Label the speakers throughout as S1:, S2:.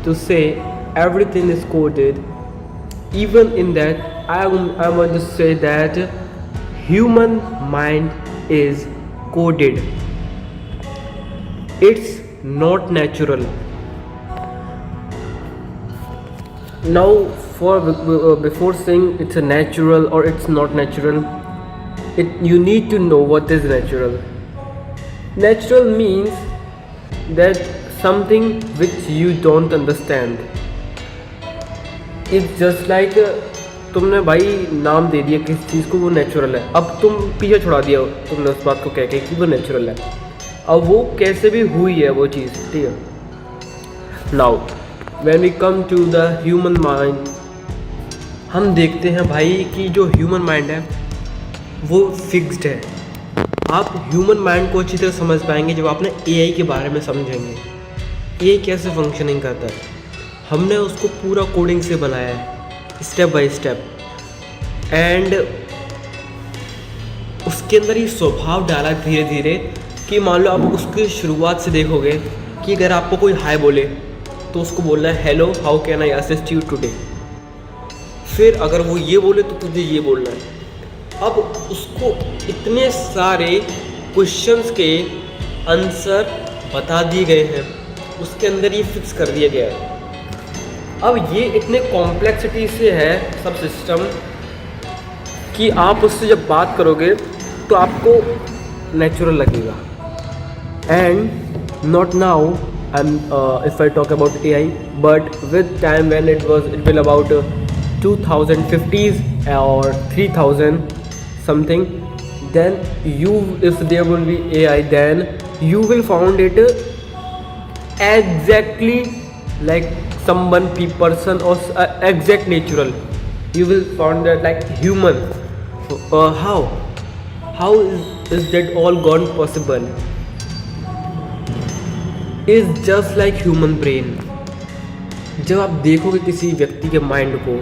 S1: to say everything is coded. Even in that, I want to say that human mind is coded. It's not natural. Now, before saying it's a natural or it's not natural, you need to know what is natural. Natural means that something which you don't understand. It's just like तुमने भाई नाम दे दिया किस चीज़ को, वो natural है. अब तुम पीछे छुड़ा दिया तुमने उस बात को कह के कि वो नेचुरल है. अब वो कैसे भी हुई है वो चीज़, ठीक है. Now when we come to the human mind, हम देखते हैं भाई कि जो ह्यूमन माइंड है वो फिक्स्ड है. आप ह्यूमन माइंड को अच्छी तरह समझ पाएंगे जब आपने एआई के बारे में समझेंगे. एआई कैसे फंक्शनिंग करता है. हमने उसको पूरा कोडिंग से बनाया है, स्टेप बाय स्टेप. एंड उसके अंदर ये स्वभाव डाला धीरे धीरे कि मान लो आप उसकी शुरुआत से देखोगे कि अगर आपको कोई हाय बोले तो उसको बोलना है hello how can I assist you today. फिर अगर वो ये बोले तो तुझे ये बोलना है. अब उसको इतने सारे क्वेश्चंस के आंसर बता दिए गए हैं, उसके अंदर ये फिक्स कर दिया गया है. अब ये इतने कॉम्प्लेक्सिटी से है सब सिस्टम कि आप उससे जब बात करोगे तो आपको नेचुरल लगेगा. And not now if I talk about AI, but with time when it will about 2050s or 3000 something, then if there will be AI, then you will found it exactly like someone person or exact natural. You will found that like human. How is that all gone possible? Is just like human brain. जब आप देखोगे किसी व्यक्ति के mind को,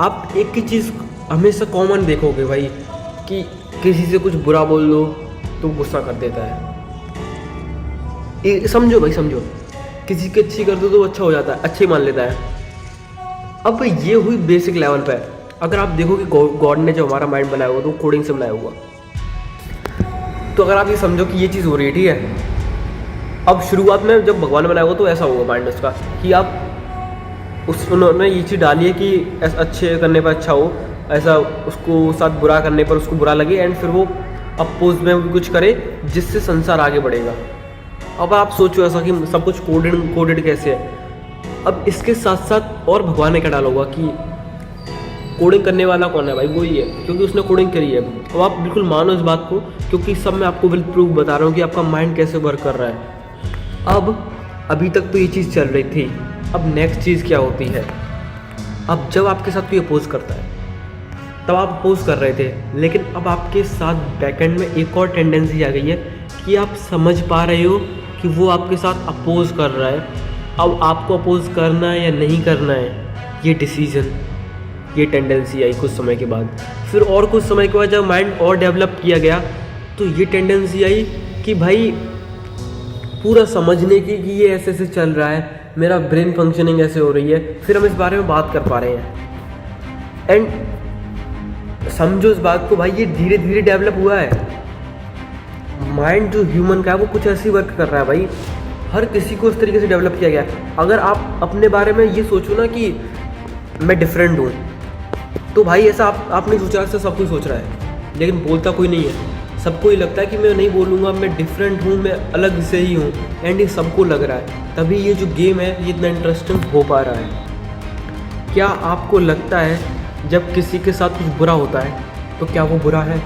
S1: आप एक ही चीज़ हमेशा कॉमन देखोगे भाई कि किसी से कुछ बुरा बोल दो तो गुस्सा कर देता है. समझो भाई, समझो, किसी की अच्छी कर दो तो अच्छा हो जाता है, अच्छे मान लेता है. अब ये हुई बेसिक लेवल पे. अगर आप देखोगे गॉड ने जो हमारा माइंड बनाया हुआ तो कोडिंग से बनाया हुआ. तो अगर आप ये समझो कि ये चीज़ हो रही है, ठीक है. अब शुरुआत में जब भगवान ने बनाया हुआ तो ऐसा होगा माइंड उसका कि आप उन्होंने ये चीज़ डाली है कि अच्छे करने पर अच्छा हो, ऐसा उसको साथ बुरा करने पर उसको बुरा लगे, एंड फिर वो अपोज में कुछ करे जिससे संसार आगे बढ़ेगा. अब आप सोचो ऐसा कि सब कुछ कोडेड कैसे है. अब इसके साथ साथ और भगवान ने क्या डाला होगा कि कोडिंग करने वाला कौन है भाई, वही है, क्योंकि उसने कोडिंग करी है. अब आप बिल्कुल मानो इस बात को, क्योंकि सब मैं आपको बिल्कुल प्रूफ बता रहा हूँ कि आपका माइंड कैसे वर्क कर रहा है. अब अभी तक तो ये चीज़ चल रही थी. अब नेक्स्ट चीज़ क्या होती है. अब जब आपके साथ कोई अपोज करता है तब आप अपोज कर रहे थे, लेकिन अब आपके साथ बैकएंड में एक और टेंडेंसी आ गई है कि आप समझ पा रहे हो कि वो आपके साथ अपोज कर रहा है. अब आपको अपोज करना है या नहीं करना है, ये डिसीजन, ये टेंडेंसी आई कुछ समय के बाद. फिर और कुछ समय के बाद जब माइंड और डेवलप किया गया तो ये टेंडेंसी आई कि भाई पूरा समझने की कि ये ऐसे ऐसे चल रहा है, मेरा ब्रेन फंक्शनिंग ऐसे हो रही है. फिर हम इस बारे में बात कर पा रहे हैं. एंड समझो इस बात को भाई, ये धीरे धीरे डेवलप हुआ है. माइंड जो ह्यूमन का है वो कुछ ऐसे ही वर्क कर रहा है भाई. हर किसी को इस तरीके से डेवलप किया गया. अगर आप अपने बारे में ये सोचो ना कि मैं डिफरेंट हूँ, तो भाई ऐसा आप नहीं सोच रहा, ऐसा सब कोई सोच रहा है, लेकिन बोलता कोई नहीं है. सबको ये लगता है कि मैं नहीं बोलूँगा, मैं डिफरेंट हूँ, मैं अलग से ही हूँ, एंड ये सबको लग रहा है. तभी ये जो गेम है ये इतना इंटरेस्टिंग हो पा रहा है. क्या आपको लगता है जब किसी के साथ कुछ बुरा होता है तो क्या वो बुरा है?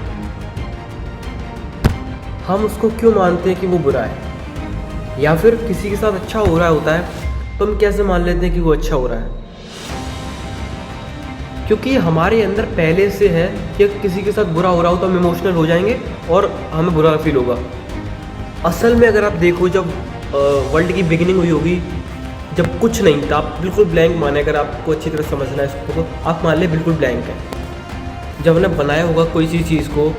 S1: हम उसको क्यों मानते हैं कि वो बुरा है? या फिर किसी के साथ अच्छा हो रहा होता है तो हम कैसे मान लेते हैं कि वो अच्छा हो रहा है? क्योंकि हमारे अंदर पहले से है कि किसी के साथ बुरा हो रहा हो तो हम इमोशनल हो जाएंगे और हमें बुरा फील होगा. असल में अगर आप देखो, जब वर्ल्ड की बिगिनिंग हुई होगी, जब कुछ नहीं था, आप बिल्कुल ब्लैंक माने. अगर आपको अच्छी तरह समझना है इसको तो आप मान ले बिल्कुल ब्लैंक है. जब हमने बनाया होगा कोई सी चीज़ को,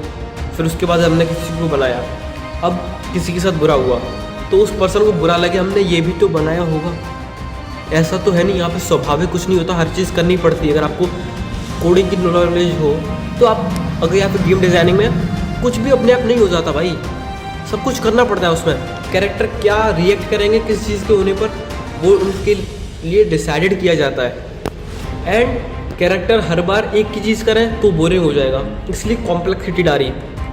S1: फिर उसके बाद हमने किसी को बनाया, अब किसी के साथ बुरा हुआ तो उस पर्सन को बुरा लगे, हमने ये भी तो बनाया होगा. ऐसा तो है नहीं, यहाँ पे स्वाभाविक कुछ नहीं होता, हर चीज़ करनी पड़ती है। अगर आपको कोडिंग की नॉलेज हो तो आप अगर यहाँ पे गेम डिज़ाइनिंग में कुछ भी अपने आप नहीं हो जाता भाई, सब कुछ करना पड़ता है उसमें। कैरेक्टर क्या रिएक्ट करेंगे किस चीज़ के होने पर, वो उनके लिए डिसाइडेड किया जाता है। एंड कैरेक्टर हर बार एक ही चीज़ करें तो बोरिंग हो जाएगा, इसलिए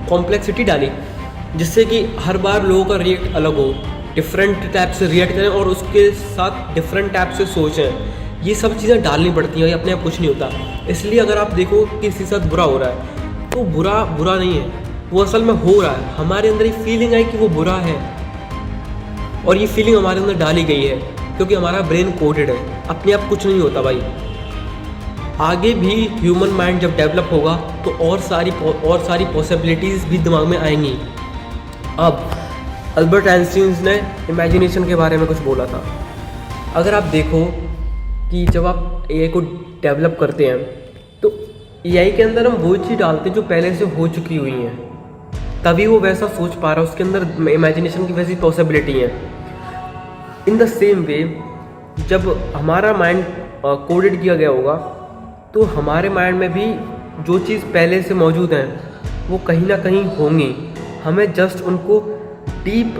S1: कॉम्प्लेक्सिटी डाली जिससे कि हर बार लोगों का रिएक्ट अलग हो, डिफरेंट टाइप से रिएक्ट करें और उसके साथ डिफरेंट टाइप से सोचें। ये सब चीज़ें डालनी पड़ती हैं, ये अपने आप कुछ नहीं होता। इसलिए अगर आप देखो कि किसी के साथ बुरा हो रहा है तो बुरा नहीं है, वो असल में हो रहा है। हमारे अंदर ये फीलिंग है कि वो बुरा है और ये फीलिंग हमारे अंदर डाली गई है क्योंकि हमारा ब्रेन कोडेड है। अपने आप कुछ नहीं होता भाई। आगे भी ह्यूमन माइंड जब डेवलप होगा तो और सारी पॉसिबिलिटीज़ भी दिमाग में आएंगी। अब अल्बर्ट आइंस्टीन ने इमेजिनेशन के बारे में कुछ बोला था। अगर आप देखो कि जब आप एआई को डेवलप करते हैं तो एआई के अंदर हम वो चीज़ डालते हैं जो पहले से हो चुकी हुई हैं, तभी वो वैसा सोच पा रहा है, उसके अंदर इमेजिनेशन की वैसी पॉसिबिलिटी है। इन द सेम वे जब हमारा माइंड कोडेड किया गया होगा तो हमारे माइंड में भी जो चीज़ पहले से मौजूद हैं वो कहीं ना कहीं होंगी। हमें जस्ट उनको डीप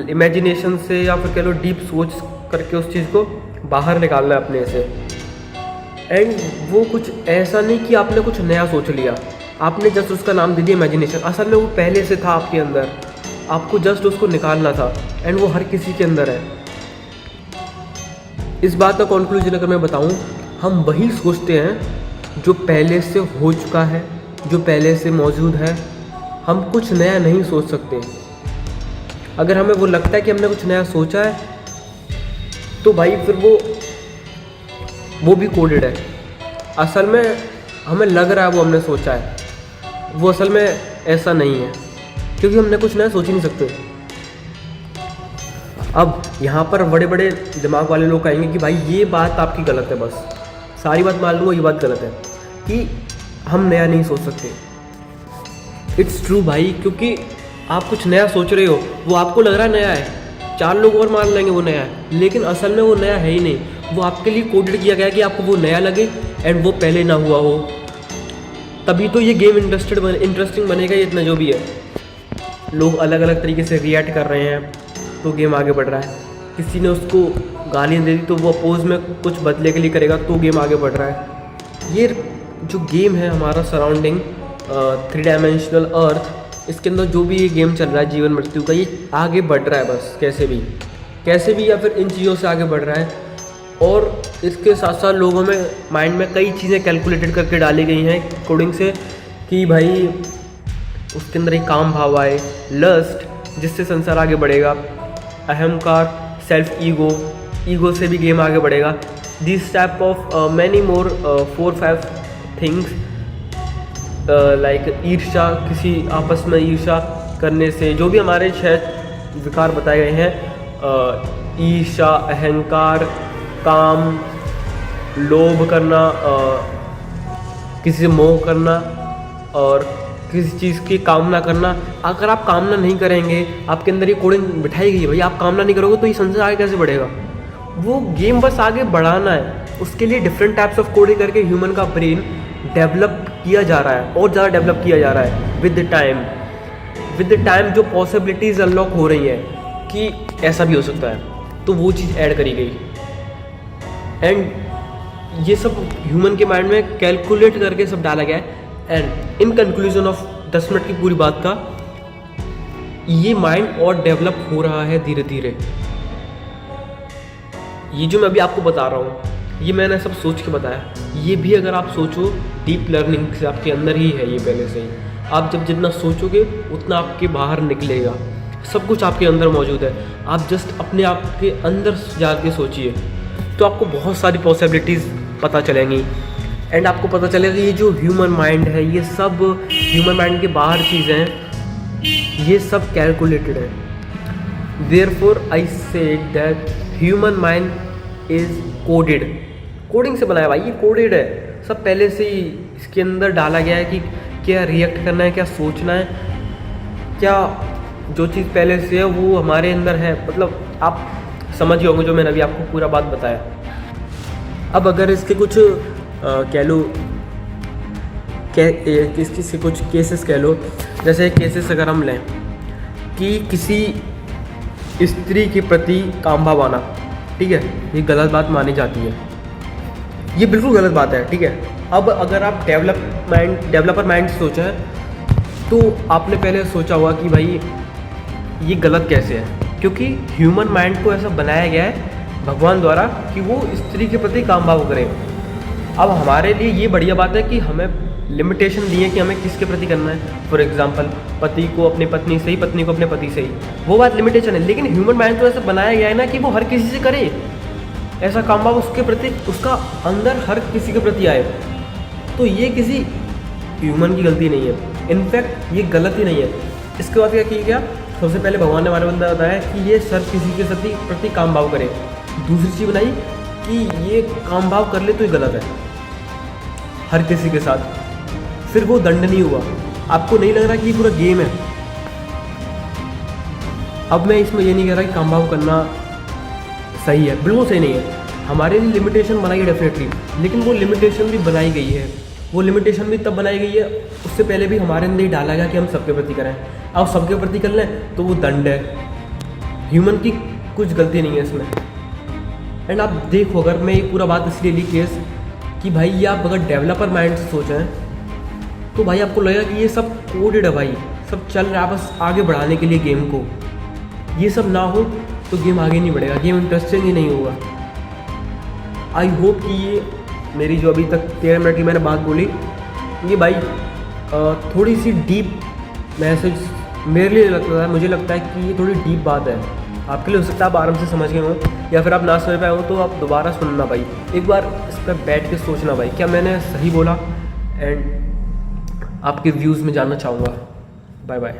S1: इमेजिनेशन से या फिर कह लो डीप सोच करके उस चीज़ को बाहर निकालना है अपने से। एंड वो कुछ ऐसा नहीं कि आपने कुछ नया सोच लिया, आपने जस्ट उसका नाम दे दिया इमेजिनेशन। असल में वो पहले से था आपके अंदर, आपको जस्ट उसको निकालना था। एंड वो हर किसी के अंदर है। इस बात का कंक्लूजन अगर मैं बताऊं, हम वही सोचते हैं जो पहले से हो चुका है, जो पहले से मौजूद है। हम कुछ नया नहीं सोच सकते। अगर हमें वो लगता है कि हमने कुछ नया सोचा है तो भाई फिर वो भी कोडेड है। असल में हमें लग रहा है वो हमने सोचा है, वो असल में ऐसा नहीं है क्योंकि हमने कुछ नया सोच ही नहीं सकते। अब यहाँ पर बड़े बड़े दिमाग वाले लोग कहेंगे कि भाई ये बात आपकी गलत है, बस सारी बात मान लूँगा ये बात गलत है कि हम नया नहीं सोच सकते। इट्स ट्रू भाई, क्योंकि आप कुछ नया सोच रहे हो, वो आपको लग रहा है नया है, 4 लोग और मान लेंगे वो नया है, लेकिन असल में वो नया है ही नहीं। वो आपके लिए कोडेड किया गया है कि आपको वो नया लगे एंड वो पहले ना हुआ हो, तभी तो ये गेम इंटरेस्टिंग बनेगा। ये इतना जो भी है, लोग अलग अलग तरीके से रिएक्ट कर रहे हैं तो गेम आगे बढ़ रहा है। किसी ने उसको गालियाँ दे दी तो वो अपोज में कुछ बदले के लिए करेगा तो गेम आगे बढ़ रहा है। ये जो गेम है हमारा सराउंडिंग 3 डायमेंशनल अर्थ, इसके अंदर जो भी ये गेम चल रहा है जीवन मृत्यु का, ये आगे बढ़ रहा है बस कैसे भी या फिर इन चीज़ों से आगे बढ़ रहा है। और इसके साथ साथ लोगों में माइंड में कई चीज़ें कैलकुलेटेड करके डाली गई हैं कोडिंग से कि भाई उसके अंदर एक काम भाव आए, लस्ट जिससे संसार आगे बढ़ेगा, अहंकार, सेल्फ ईगो से भी गेम आगे बढ़ेगा। This type of many more 4-5 things like ईर्ष्या, किसी आपस में ईर्ष्या करने से जो भी हमारे शायद विकार बताए गए हैं, ईर्ष्या, अहंकार, काम, लोभ करना, किसी से मोह करना और किसी चीज़ की कामना करना। अगर आप कामना नहीं करेंगे, आपके अंदर ये कोडिंग बिठाई गई है भाई, आप कामना नहीं करोगे तो ये संसार आगे कैसे बढ़ेगा। वो गेम बस आगे बढ़ाना है, उसके लिए डिफरेंट टाइप्स ऑफ कोडिंग करके ह्यूमन का ब्रेन डेवलप किया जा रहा है और ज़्यादा डेवलप किया जा रहा है विद द टाइम। जो पॉसिबिलिटीज़ अनलॉक हो रही है कि ऐसा भी हो सकता है, तो वो चीज़ ऐड करी गई। एंड ये सब ह्यूमन के माइंड में कैलकुलेट करके सब डाला गया है। And in conclusion of 10 minute की पूरी बात का, ये माइंड और डेवलप हो रहा है धीरे धीरे। ये जो मैं अभी आपको बता रहा हूँ, ये मैंने सब सोच के बताया। ये भी अगर आप सोचो डीप लर्निंग से आपके अंदर ही है, ये पहले से ही। आप जब जितना सोचोगे उतना आपके बाहर निकलेगा, सब कुछ आपके अंदर मौजूद है। आप जस्ट अपने आप के अंदर जाके सोचिए तो आपको बहुत सारी पॉसिबिलिटीज़ पता चलेंगी। एंड आपको पता चलेगा कि ये जो ह्यूमन माइंड है, ये सब ह्यूमन माइंड के बाहर चीज़ें हैं, ये सब कैलकुलेटेड है। Therefore I said that human mind is coded. Coding से बनाया भाई, ये कोडेड है, सब पहले से ही इसके अंदर डाला गया है कि क्या रिएक्ट करना है, क्या सोचना है, क्या जो चीज़ पहले से है वो हमारे अंदर है। मतलब आप समझ गए होंगे जो मैंने अभी आपको पूरा बात बताया। अब अगर इसके कुछ कह लो इसके कुछ केसेस कह लो, जैसे केसेस अगर हम लें कि किसी स्त्री के प्रति काम भाव आना, ठीक है, ये गलत बात मानी जाती है, ये बिल्कुल गलत बात है, ठीक है। अब अगर आप डेवलपर माइंड से सोचा है तो आपने पहले सोचा होगा कि भाई ये गलत कैसे है, क्योंकि ह्यूमन माइंड को ऐसा बनाया गया है भगवान द्वारा कि वो स्त्री के प्रति काम भाव करे। अब हमारे लिए ये बढ़िया बात है कि हमें लिमिटेशन दी है कि हमें किसके प्रति करना है। फॉर एग्जांपल पति को अपनी पत्नी से ही, पत्नी को अपने पति से ही, वो बात लिमिटेशन है। लेकिन ह्यूमन माइंड तो ऐसा बनाया गया है ना कि वो हर किसी से करे ऐसा काम भाव, उसके प्रति, उसका अंदर हर किसी के प्रति आए। तो ये किसी ह्यूमन की गलती नहीं है, इनफैक्ट ये गलती नहीं है। इसके बाद क्या किया गया, सबसे पहले भगवान ने हमारे बंदा बताया कि ये सब किसी के प्रति काम भाव करे। दूसरी चीज़ बनाई कि ये काम भाव कर ले तो ये गलत है हर किसी के साथ, फिर वो दंड नहीं हुआ। आपको नहीं लग रहा कि ये पूरा गेम है? अब मैं इसमें ये नहीं कह रहा कि काम भाव करना सही है, बिल्कुल सही नहीं है। हमारे लिए लिमिटेशन बनाई है डेफिनेटली, लेकिन वो लिमिटेशन भी बनाई गई है। वो लिमिटेशन भी तब बनाई गई है, उससे पहले भी हमारे अंदर ही डाला गया कि हम सबके प्रति करें। अब सबके प्रति कर लें तो वो दंड है। ह्यूमन की कुछ गलती नहीं है इसमें। एंड आप देखो, अगर मैं ये पूरा बात इसलिए ली केस कि भाई ये आप अगर डेवलपर माइंड से सोचें तो भाई आपको लगेगा कि ये सब कोडेड है, भाई सब चल रहा है बस आगे बढ़ाने के लिए गेम को। ये सब ना हो तो गेम आगे नहीं बढ़ेगा, गेम इंटरेस्टिंग ही नहीं होगा। आई होप कि ये मेरी जो अभी तक 13 मिनट की मैंने बात बोली, ये भाई थोड़ी सी डीप मैसेज मेरे लिए लगता है, मुझे लगता है कि ये थोड़ी डीप बात है। आपके लिए हो सकता है आप आराम से समझ गए हो, या फिर आप ना समझ पाए हो तो आप दोबारा सुनना भाई, एक बार इस पर बैठ के सोचना भाई क्या मैंने सही बोला, एंड आपके व्यूज़ में जानना चाहूँगा। Bye bye.